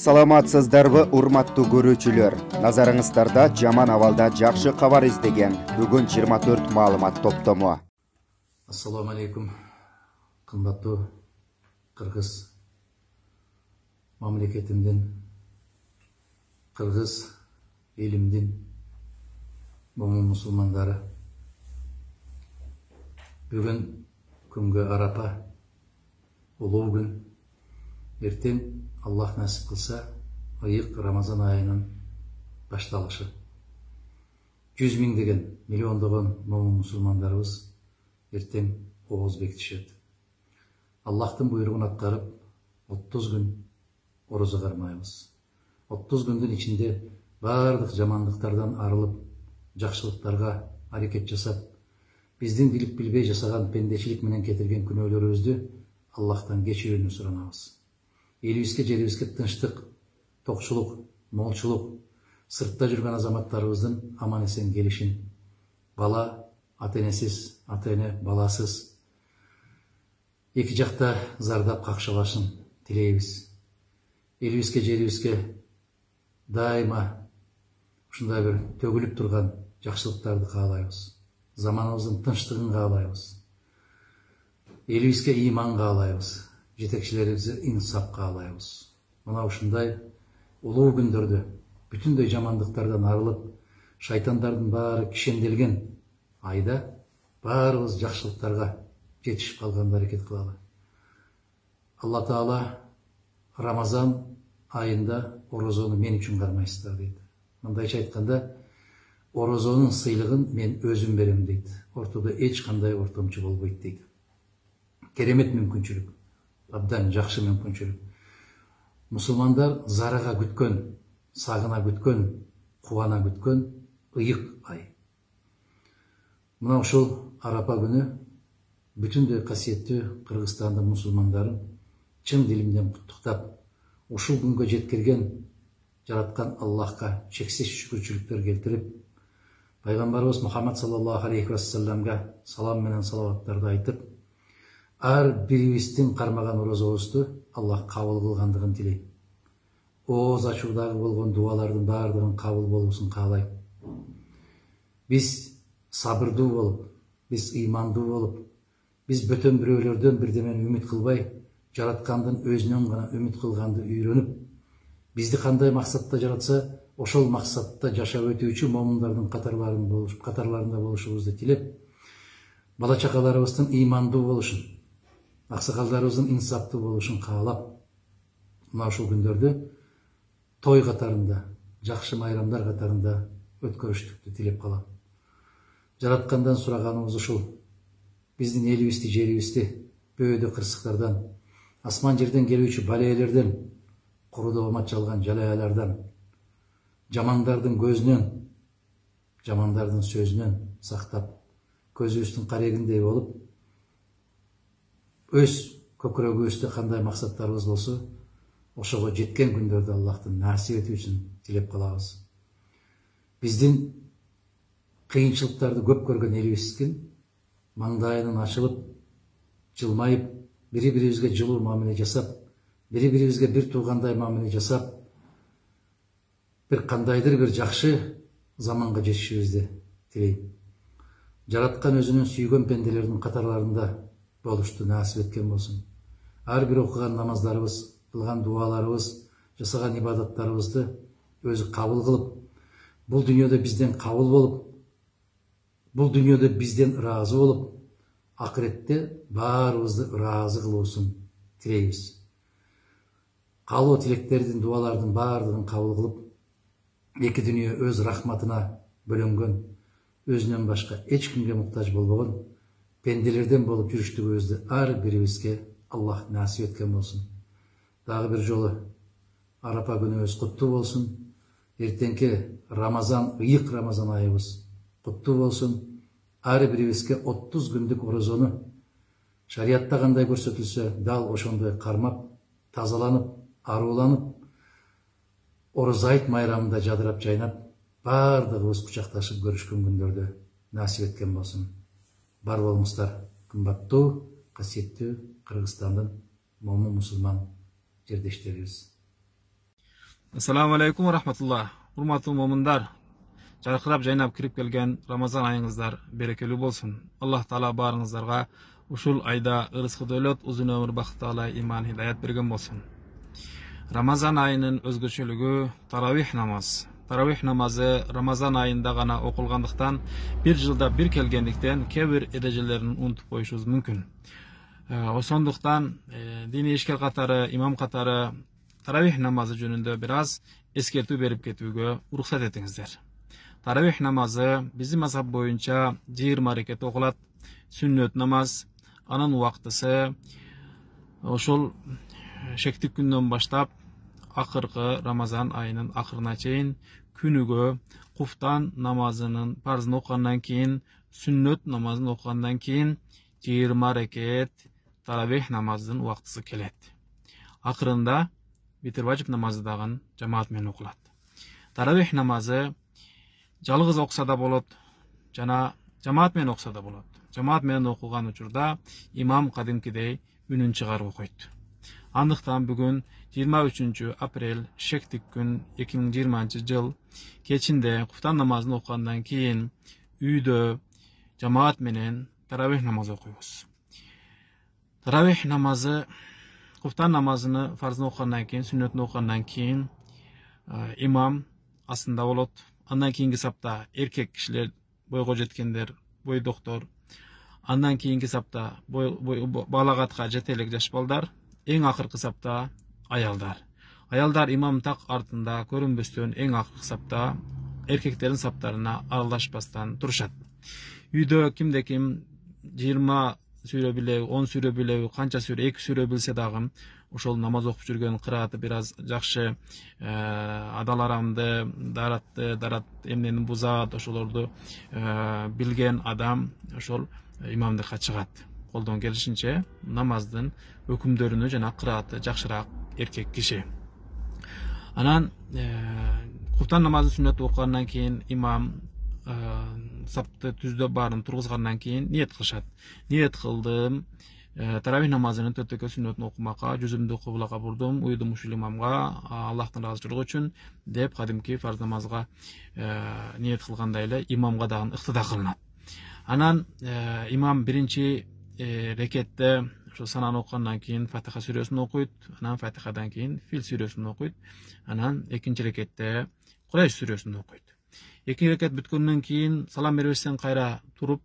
Саламатсыздарбы, урматтуу көрүүчүлөр. Назарыңыздарда жаман абалда жакшы кабар издеген бүгүн 24 маалымат топтому. Ассаламу алейкум. Кымбаттуу Кыргыз мамлекетимдин, Кыргыз элимдин момун мусулмандары. Бүгүн күнгө Арапа, улуу күн. Эртең Аллах насип кылса, ыйык Рамазан айынын башталышы. 100 миңдеген, миллиондогон момун мусулмандарыбыз эртең ооз бекитишет. Аллахтын буйругун аткарып, 30 күн орозо кармайбыз. 30 күндүн ичинде бардык жамандыктардан арылып, жакшылыктарга аракет жасап, биздин билип билбей жасаган пендечилик менен кетирген күнөөлөрүбүздү Аллахтан кечирүүнү суранабыз. Элибизге, жерибизге тынчтык, токчулук, молчулук, сыртта жүргөн азаматтарыбыздын аман эсен келишин, бала ата-энесиз, ата-эне баласыз, эки жакта зардап какшабашын тилейбиз. Элибизге, жерибизге дайыма ушундай бир төгүлүп турган жакшылыктарды каалайбыз. Заманыбыздын тынчтыгын каалайбыз. Элибизге иман каалайбыз. Жетекчилерибизге инсап каалайбыз. Мына ушундай улуу күндөрдө бүтүндөй жамандыктардан арылып, шайтандардын баары кишенделген айда баарыбыз жакшылыктарга жетишип калганга аракет кылалы. Алла Таала Рамазан айында орозону мен үчүн кармайсыздар дейт. Мындайча айтканда, орозонун сыйлыгын мен өзүм берем дейт. Ортодо эч кандай ортомчу болбойт дейт. Керемет мүмкүнчүлүк. Абдан жакшы мүмкүнчүлүк. Мусулмандар зарага күткөн, сагына күткөн, кубана күткөн ыйык ай. Мына ушул Арапа күнү бүтүндөй касиеттүү Кыргызстандын мусулмандарын чын дилимден куттуктап, ушул күнгө жеткирген жараткан Аллахка чексиз шүкүрчүлүктөр келтирип, пайгамбарыбыз Мухаммад саллаллаху алейхи вассаламга салам менен салаваттарды айтып, ар бирибиздин кармаган орозобузду Аллах кабыл кылгандыгын тилейм. Ооз ачуудагы болгон дуалардын баардыгын кабыл болуусун каалайм. Биз сабырдуу болуп, биз ыймандуу болуп, биз бөтөн бирөөлөрдөн бирдемени үмүт кылбай, жараткандын өзүнөн гана үмүт кылганды үйрөнүп, бизди кандай максатта жаратса, ошол максатта жашап өтүүчү момундардын катарларында болушубузду тилеп, бала чакаларыбыздын ыймандуу болушун, аксакалдарыбыздын инсаптуу болушун каалап, мына ушул күндөрдү той катарында, жакшы майрамдар катарында өткөрүштүктү тилеп калам. Жараткандан сураганыбыз ушул: биздин элибизди, жерибизди бөөдө кырсыктардан, асман жерден келүүчү балээлерден, курудо умат жалган жалаялардан, жамандардын көзүнөн, жамандардын сөзүнөн сактап, көзүбүздүн карегиндей болуп, өз көкүрөгүбүздө кандай максаттарыбыз болсо, ошого жеткен күндөрдө Аллахтын насип этүүсүн тилеп калабыз. Биздин кыйынчылыктарды көп көргөн элибиздин маңдайынын ачылып, жылмайып, бири-бирибизге жылуу мамиле жасап, бири-бирибизге бир туугандай мамиле жасап, бир кандайдыр бир жакшы заманга жетишибизди тилейм. Жараткан өзүнүн сүйгөн пенделердин катарларында болушту насип эткен болсун. Ар бир окуган намаздарыбыз, кылган дуаларыбыз, жасаган ибадаттарыбызды өзү кабыл кылып, бул дүйнөдө бизден кабыл болуп, бул дүйнөдө бизден ыраазы болуп, акыретте баарыбызды ыраазы кылуусун тилейбиз. Калуу тилектердин, дуалардын баардыгын кабыл кылып, эки дүйнө өз рахматына бөлөнгөн, өзүнөн башка эч кимге муктаж болбогон пенделерден болуп жүрүштүгүбүздү ар бирибизге Аллах насип эткен болсун. Дагы бир жолу Арапа күнүбүз куттуу болсун. Эртеңки Рамазан, ыйык Рамазан айыбыз куттуу болсун. Ар бирибизге 30 күндүк орозону шариатта кандай көрсөтүлсө, дал ошондой кармап, тазаланып, арууланып, орозо айт майрамында жадырап жайнап, бардыгыбыз кучакташып көрүшкөн күндөрдө насип эткен болсун. Бар болуңуздар, кымбаттуу, касиеттүү Кыргызстандын момун мусулман жердештерибиз. Assalamu alaikum wa rahmatullah. Урматтуу момундар, жаркырап жайнап кирип келген Рамазан айыңыздар берекелүү болсун. Аллах Таала баарыңыздарга ушул айда ырыскы дөөлөт, узун өмүр, бакталай иман, хидаят берген болсун. Рамазан айынын өзгөчөлүгү таравих намаз. Таравих намазы Рамазан айында гана окулгандыктан, бир жылда бир келгендиктен кээ бир эрежелерин унутуп коюшубуз мүмкүн. Ошондуктан диний ишкер катары, имам катары таравих намазы жөнүндө бир аз эскертүү берип кетүүгө уруксат этиңиздер. Таравих намазы биздин мазхаб боюнча 20 рекет окулат, сүннөт намаз. Анын убактысы ошол шектик күндөн баштап акыркы Рамазан айынын акырына чейин күнүгө куфтан намазынын парзын окугандан кийин, сүннөт намазын окугандан кийин 20 рекет таравих намазынын убактысы келет. Акырында битир важип намазы дагы жамаат менен окулат. Таравих намазы жалгыз окуса да болот, жана жамаат менен окуса да болот. Жамаат менен окулган учурда имам кадимкидей үнүн чыгарып окуйт. Андыктан бүгүн 23 апрель шектик күн 2020 жыл кечинде куфтан намазын окугандан кийин үйдө жамаат менен таравих намазы окуйбуз. Таравих намазы куфтан намазыны фарзын окугандан кийин, сүннөтүн окугандан кийин имам астында болот. Андан кийинки сапта эркек кишилер, бойго жеткендер, бойдоктор. Андан кийинки сапта балагатка жете элек жаш балдар. Эң акыркы сапта аялдар. Аялдар имам так артында көрүнбөстөн эң акыркы сапта эркектердин саптарына аралашпастан турушат. Үйдө кимде ким 20 сүрө билеби, 10 сүрө билеби, канча сүрө, 2 сүрө билсе дагы ошол намаз окуп жүргөн кырааты бир аз жакшы, адаларамды, дарат эмнени бузат, ошолорду билген адам ошол имамдыкка чыгат. Колдон келишинче намаздын өкүмдөрүнө жана кырааты жакшыраак эркек киши. Анан куфтан намазын сүннөт окугандан кийин имам сапты түздө баарын тургузгандан кийин ниет кылышат. Ниет кылдым, таравих намазынын 4 рекет сүннөтүн окумакка, жүзүмдү кыблага бурдум, уйдум ушул имамга Аллахтын ыраазычылыгы үчүн деп кадимки фарз намазга ниет кылгандай эле имамга дагы ыктыда кылынат. Анан имам биринчи рекетте ошо сананы окугандан кийин Фатиха сүрөсүн окуйт, анан Фатихадан кийин Фил сүрөсүн окуйт, анан экинчи рекетте Курайш сүрөсүн окуйт. 2 рекет бүткөндөн кийин салам бербестен кайра туруп,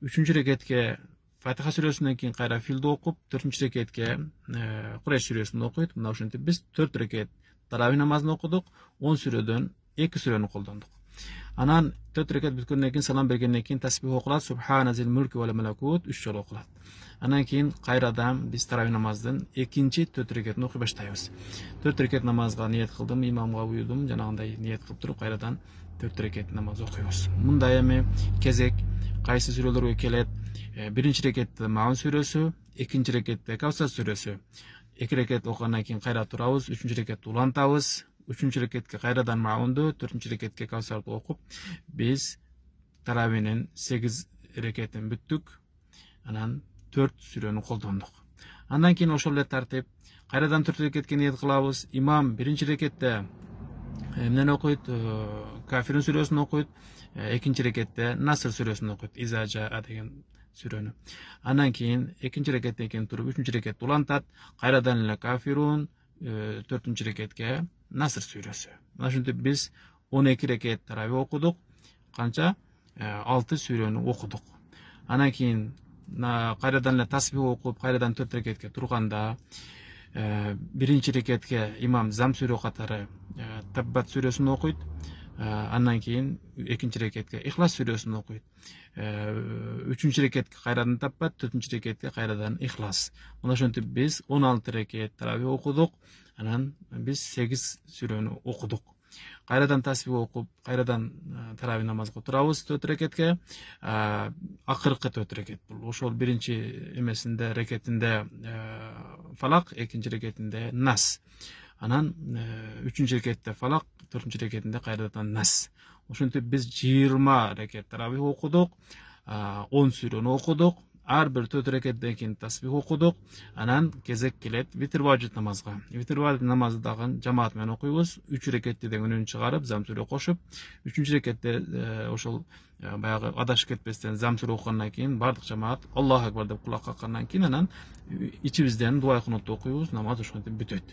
3-чү рекетке Фатиха сүрөсүнөн кийин кайра Филди окуп, 4-чү рекетке Курайш сүрөсүн окуйт. Мына ошентип биз 4 рекет таравих намазын окудук, 10 сүрөдөн 2 сүрөнү колдондук. Анан 4 рекет бүткөндөн кийин салам бергенден кийин тасбих окулат, Субхана зил мулки вал малакут 3 жолу окулат. Анан кийин кайрадан биз таравих намаздын экинчи 4 рекетин окуй баштайбыз. 4 рекет намазга ниет кылдым, имамга уюдум, жанагындай ниет кылып туруп кайрадан 4 рекет намаз окуйбуз. Мындай эми кезек кайсы сүрөлөргө келет? Биринчи рекетте Маун сүрөсү, экинчи рекетте Кавсар сүрөсү. 2 рекет окугандан кийин кайра турабыз, 3-чү рекетти улантабыз. 3-чү рекетке кайрадан Маунду, 4-чү рекетке Кавсарды окуп, биз таравинин 8 рекетин бүттүк. Анан 4 сүрөнү колдондук. Андан кийин ошол эле тартип кайрадан 4 рекетке ниет кылабыз. Имам биринчи рекетте эмнени окуйт? Кафирун сүрөсүн окуйт. Экинчи рекетте Наср сүрөсүн окуйт, Изажа деген сүрөнү. Андан кийин экинчи рекеттен кийин туруп 3-чү рекетти улантат, кайрадан эле Кафирун, 4-чү рекетке Наср сүрөсү. Мына ушинтип биз 12 рекет таравих окудук, канча 6 сүрөнү окудук. Андан кийин кайрадан эле тасбих окуп, кайрадан 4 рекетке турганда биринчи рекетке имам Зам сүрө катары Таббат сүрөсүн окуйт. Андан кийин экинчи рекетке Ихлас сүрөсүн окуйт. 3-чү рекетке кайрадан Таббат, 4-чү рекетке кайрадан Ихлас. Мына ошентип биз 16 рекет таравих окудук. Анан биз 8 сүрөнү окудук. Кайрадан тасбих окуп, кайрадан таравих намазга турабыз 4 рекетке. Акыркы 4 рекет бул. Ошол биринчи эмесинде рекетинде Фалак, экинчи рекетинде Нас. Анан 3-чү рекетте Фалак, 4-чү рекетинде кайрадан Нас. Ошентип биз 20 рекет таравих окудук, 10 сүрөнү окудук. ар бир 4 рекеттен кийин тасбих окудук. Анан кезек келет витр ваджиб намазга. Витр ваджиб намазды дагы жамаат менен окуйбуз. 3 рекетти деген үнүн чыгарып, замсуре кошуп, 3-чү рекетте ошол баягы адашып кетпестен замсуре окугандан кийин бардык жамаат Аллаху акбар деп кулак каккандан кийин анан ичибизден дуа кунутты окуйбуз, намаз ошентип бүтөт.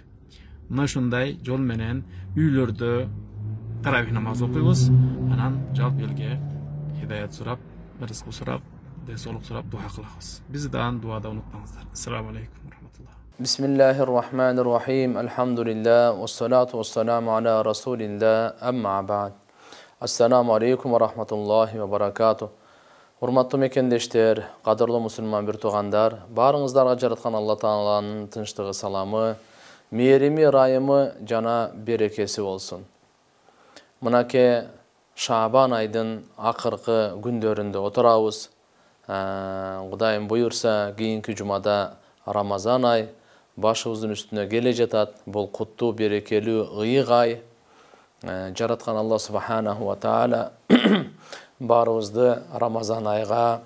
Мына ушундай жол менен үйлөрдө таравих намаз окуйбуз. Анан жалпы элге хидаят сурап, рызык сурап, денсаулык сурап дуа кылабыз. Бизди дагы дуада унутпаңыздар. Ассаламу алейкум ва рахматуллах. Бисмиллахир-рахманир-рахим. Алхамдулиллах, вассалату вассаламу аля расулиллах, амма ба'д. Ассаламу алейкум ва рахматуллахи ва баракату. Урматтуу мекендештер, кадырлуу мусулман бир туугандар, баарыңыздарга жараткан Алла Тааланын тынчтыгы, саламы, мээрими, ырайымы жана берекеси болсун. Мынакей Шабан айдын акыркы күндөрүндө отурабыз. Кудайым буйурса, кийинки жумада Рамазан ай башыбыздын үстүнө келе жатат. Бул куттуу, берекелүү, ыйык ай. Жараткан Алла субханаху ва таала баарыбызды Рамазан айга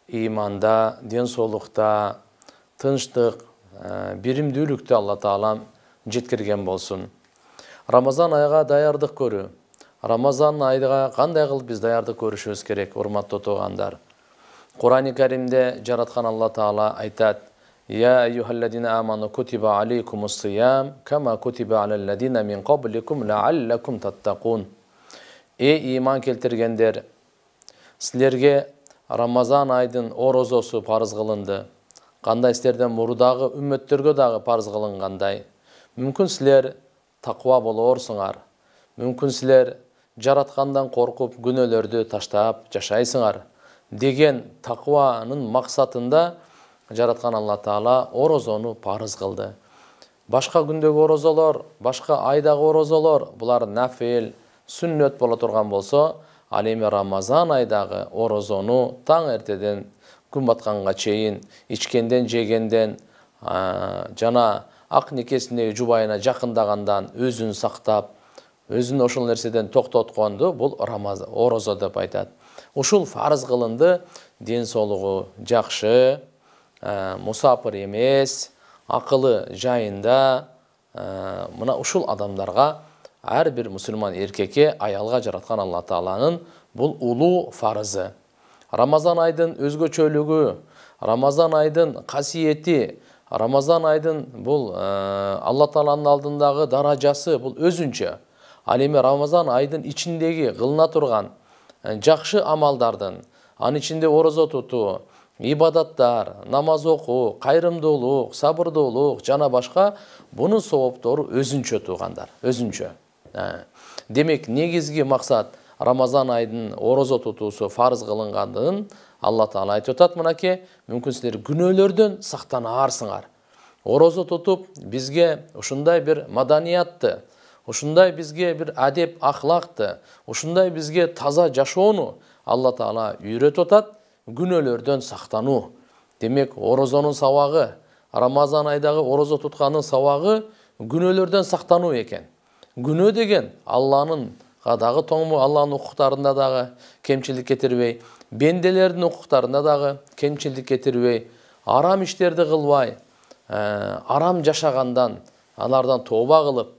иманда, денсаулыкта, тынчтык, биримдүүлүктө Алла Таалам жеткирген болсун. Рамазан айга даярдык көрүү. Рамазан айга кандай кылып биз даярдык көрүшүбүз керек, урматтуу туугандар? Кур'ан-ы Каримде жараткан Алла Таала айтат: «Я айюхалладина аману кутиба алейкумус сиям, кама кутиба алалладина мин qablikum la'allakum tattaqun». Эй иман келтиргендер, силерге Рамазан айдын орозосу парыз кылынды. Кандай силерден мурдагы үммөттөргө дагы парыз кылынгандай. Мүмкүн силер таква болорсуңар. Мүмкүн силер жараткандан коркуп күнөөлөрдү таштап жашайсыңар деген такванын максатында жараткан Алла Таала орозону парыз кылды. Башка күндөгү орозолор, башка айдагы орозолор булар нафил, сүннөт боло турган болсо, ал эми Рамазан айдагы орозону таң эртеден күн батканга чейин ичкенден, жегенден жана ак никесине жубайына жакындагандан өзүн сактап, өзүн ошол нерседен токтотконду бул орозо деп айтат. Ушул фарыз кылынды, денсаулыгу жакшы, мусапыр эмес, акылы жайында, мына ушул адамдарга ар бир мусулман эркекке, аялга жараткан Алла Тааланын бул улуу фарызы. Рамазан айдын өзгөчөлүгү, Рамазан айдын касиети, Рамазан айдын бул Алла Тааланын алдындагы даражасы бул өзүнчө. Ал эми Рамазан айдын ичиндеги кылына турган жакшы амалдардын, анын ичинде орозо тутуу, ибадаттар, намаз окуу, кайрымдуулук, сабырдуулук жана башка бунун сооптору өзүнчө туугандар, өзүнчө. Демек, негизги максат Рамазан айдын орозо тутуусу фарыз кылынгандыгын Алла Таала айтып атат. Мынакей, мүмкүн силер күнөөлөрдөн сактанаарсыңар. Орозо тутуп бизге ушундай бир маданиятты, ушундай бизге бир адеп ахлакты, ушундай бизге таза жашоону Алла Таала үйрөтүп атат, күнөөлөрдөн сактануу. Демек, орозонун сабагы, Рамазан айдагы орозо туткандын сабагы күнөөлөрдөн сактануу экен. Күнөө деген Алланын дагы тоңму, Алланын укуктарында дагы кемчилик кетирбей, бенделердин укуктарында дагы кемчилик кетирбей, арам иштерди кылбай, арам жашагандан, алардан тооба кылып,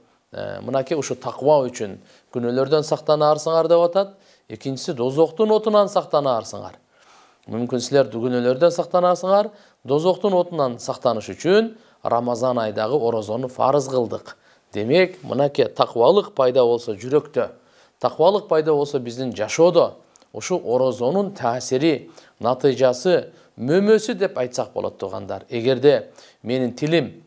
мынакей ушу таква үчүн күнөөлөрдөн сактанаарсыңар деп атат. Экинчиси, дозоктун отунан сактанаарсыңар. Мүмкүн силер күнөөлөрдөн сактанасыңар, дозоктун отунан сактаныш үчүн Рамазан айдагы орозону фарыз кылдык. Демек, мынакей таквалык пайда болсо жүрөктө, таквалык пайда болсо биздин жашоодо, ушу орозонун таасири, натыйжасы, мөмөсү деп айтсак болот туугандар. Эгерде менин тилим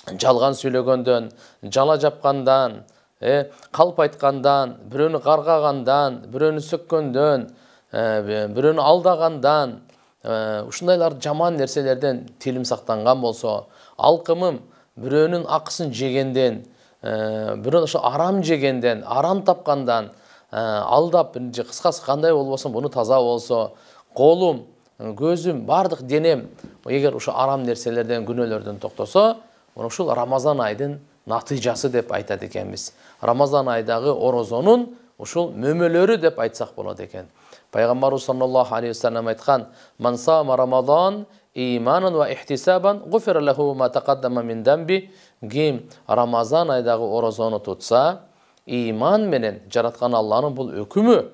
жалган сүйлөгөндөн, жала жапкандан, калп айткандан, бирөөнү каргагандан, бирөөнү сөккөндөн, бирөөнү алдагандан, ушундайлар жаман нерселерден тилим сактанган болсо, алкымым бирөөнүн акысын жегенден, бирөө ошо арам жегенден, арам тапкандан, алдап, кыскасы кандай болбосун буну таза болсо, колум, көзүм, бардык денем эгер ошо арам нерселерден, күнөөлөрдөн токтосо, ушул Рамазан айдын натыйжасы деп айтат экенбиз. Рамазан айдагы орозонун ушул мөмөлөрү деп айтсак болот экен. Пайгамбарыбыз саллаллаху алейхи ва саллям айткан: "Ман сама Рамазан иманан ва ихтисабан гуфира лаху ма тaqaddama min dambi. Ким Рамазан айдагы орозону тутса, иман менен жараткан Алланын бул өкүмү,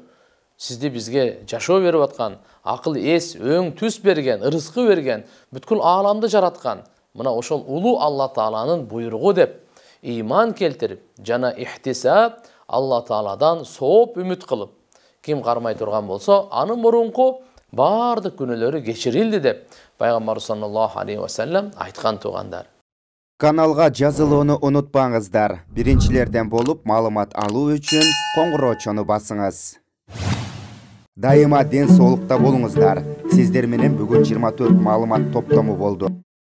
сизди бизге жашоо берип аткан, акыл эс, өң түс берген, ырыскы берген, бүткүл ааламды жараткан, мына ошол улуу Алла Тааланын буйругу деп иман келтирип, жана ихтисаб Алла Тааладан сооп үмүт кылып, ким кармай турган болсо, анын мурунку бардык күнөөлөрү кечирилди деп пайгамбар саллаллаху алейхи ва саллям айткан туугандар. Каналга жазылууну унутпаңыздар. Биринчилерден болуп маалымат алуу үчүн коңгуроочону басыңыз. Дайыма ден соолукта болуңуздар. Сиздер менен бүгүн 24 маалымат топтому болду.